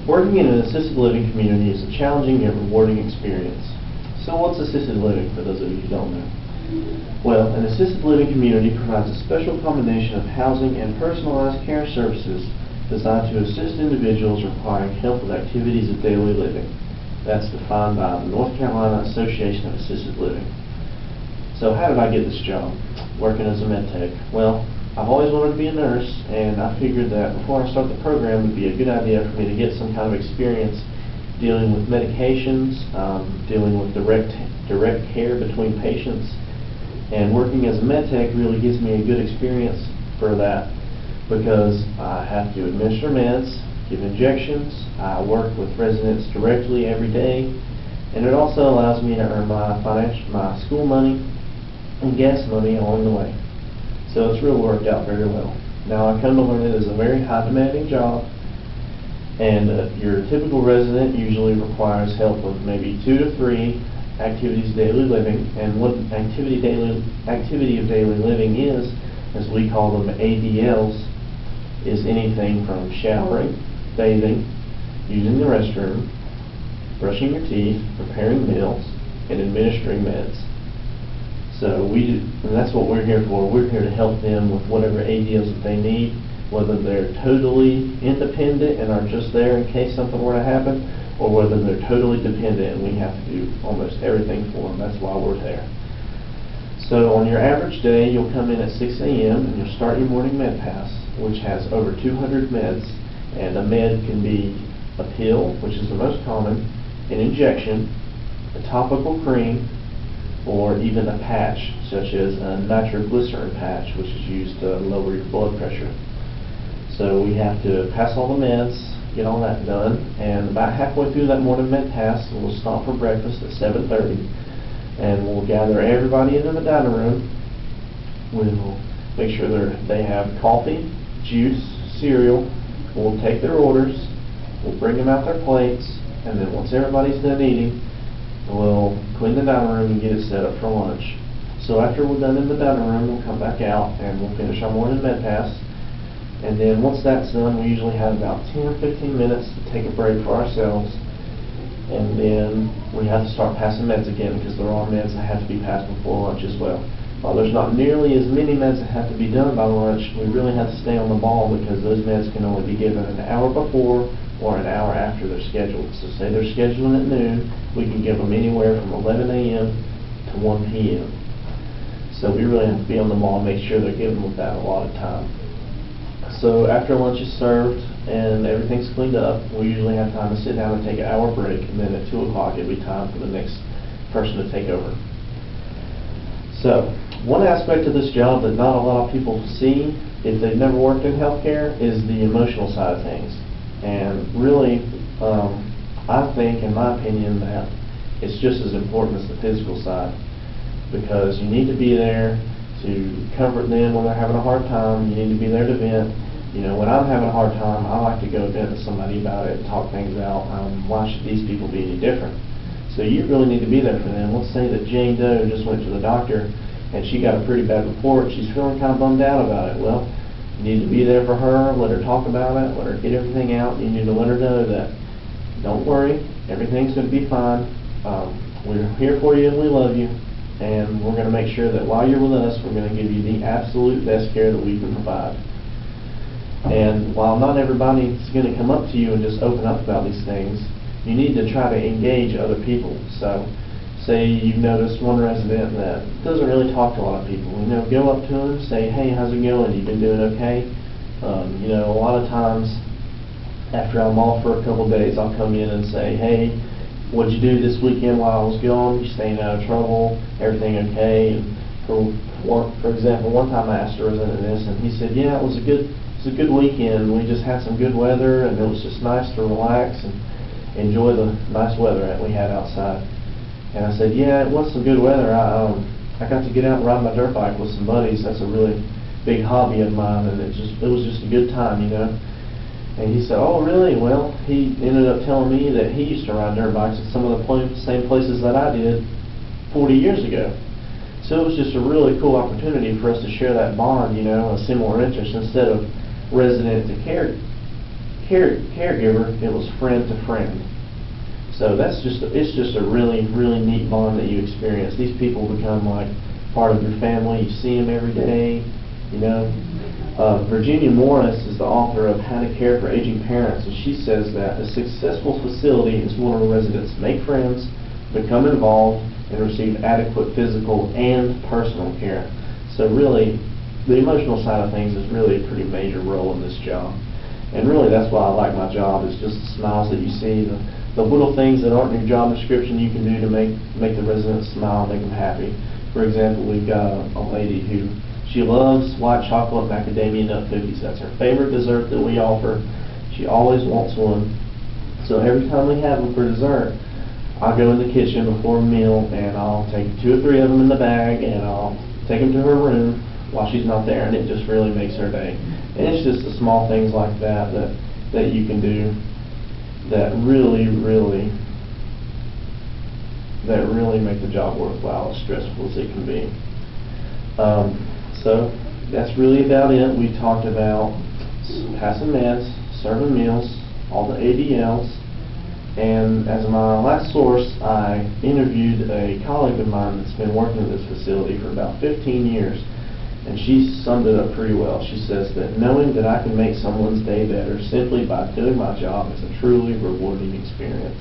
Working in an assisted living community is a challenging yet rewarding experience. So what's assisted living, for those of you who don't know? Well, an assisted living community provides a special combination of housing and personalized care services designed to assist individuals requiring help with activities of daily living. That's defined by the North Carolina Association of Assisted Living. So how did I get this job, working as a med tech? Well, I've always wanted to be a nurse, and I figured that before I start the program, it would be a good idea for me to get some kind of experience dealing with medications, dealing with direct care between patients, and working as a med tech really gives me a good experience for that because I have to administer meds, give injections, I work with residents directly every day, and it also allows me to earn my school money and gas money along the way. So it's really worked out very well. Now I come to learn it is a very high demanding job, and your typical resident usually requires help with maybe 2 to 3 activities of daily living, and what activity of daily living is, as we call them ADLs, is anything from showering, bathing, using the restroom, brushing your teeth, preparing meals, and administering meds. So and that's what we're here for. We're here to help them with whatever ADLs that they need, whether they're totally independent and are just there in case something were to happen, or whether they're totally dependent and we have to do almost everything for them. That's why we're there. So on your average day, you'll come in at 6 a.m. and you'll start your morning med pass, which has over 200 meds, and a med can be a pill, which is the most common, an injection, a topical cream, or even a patch, such as a nitroglycerin patch, which is used to lower your blood pressure. So we have to pass all the meds, get all that done, and about halfway through that morning med pass, we'll stop for breakfast at 7:30, and we'll gather everybody into the dining room. We'll make sure they have coffee, juice, cereal. We'll take their orders, we'll bring them out their plates, and then once everybody's done eating, we'll clean the dining room and get it set up for lunch. So after we're done in the dining room, we'll come back out and we'll finish our morning med pass. And then once that's done, we usually have about 10 or 15 minutes to take a break for ourselves. And then we have to start passing meds again because there are meds that have to be passed before lunch as well. While there's not nearly as many meds that have to be done by lunch, we really have to stay on the ball because those meds can only be given an hour before or an hour after they're scheduled. So say they're scheduling at noon, we can give them anywhere from 11 a.m. to 1 p.m. So we really have to be on the ball and make sure they're given with that a lot of time. So after lunch is served and everything's cleaned up, we usually have time to sit down and take an hour break, and then at 2 o'clock it'll be time for the next person to take over. So one aspect of this job that not a lot of people see if they've never worked in healthcare is the emotional side of things. And really, I think, in my opinion, that it's just as important as the physical side, because you need to be there to comfort them when they're having a hard time. You need to be there to vent. You know, when I'm having a hard time, I like to go vent to somebody about it and talk things out. Why should these people be any different? So you really need to be there for them. Let's say that Jane Doe just went to the doctor and she got a pretty bad report. She's feeling kind of bummed out about it. Well, you need to be there for her, let her talk about it, let her get everything out. You need to let her know that, don't worry, everything's going to be fine. We're here for you and we love you. And we're going to make sure that while you're with us, we're going to give you the absolute best care that we can provide. And while not everybody's going to come up to you and just open up about these things, you need to try to engage other people. So say you've noticed one resident that doesn't really talk to a lot of people. You know, go up to them, say, hey, how's it going? You been doing okay? You know, a lot of times after I'm off for a couple of days, I'll come in and say, hey, what'd you do this weekend while I was gone? You staying out of trouble? Everything okay? And for example, one time I asked a resident this, and he said, yeah, it was a good weekend. We just had some good weather, and it was just nice to relax and enjoy the nice weather that we had outside. And I said, yeah, it was some good weather. I got to get out and ride my dirt bike with some buddies. That's a really big hobby of mine, and it was just a good time, you know. And he said, oh, really? Well, he ended up telling me that he used to ride dirt bikes at some of the same places that I did 40 years ago. So it was just a really cool opportunity for us to share that bond, you know, a similar interest, instead of resident to caregiver, it was friend to friend. So it's just a really, really neat bond that you experience. These people become like part of your family. You see them every day, you know. Virginia Morris is the author of How to Care for Aging Parents, and she says that a successful facility is one where residents make friends, become involved, and receive adequate physical and personal care. So really, the emotional side of things is really a pretty major role in this job. And really, that's why I like my job, is just the smiles that you see, the little things that aren't in your job description you can do to make the residents smile, make them happy. For example, we've got a lady who, she loves white chocolate macadamia nut cookies. That's her favorite dessert that we offer. She always wants one. So every time we have them for dessert, I'll go in the kitchen before a meal and I'll take 2 or 3 of them in the bag and I'll take them to her room while she's not there, and it just really makes her day. And it's just the small things like that that you can do that really make the job worthwhile, as stressful as it can be. So that's really about it. We talked about passing meds, serving meals, all the ADLs, and as my last source, I interviewed a colleague of mine that's been working at this facility for about 15 years, and she summed it up pretty well. She says that knowing that I can make someone's day better simply by doing my job is a truly rewarding experience.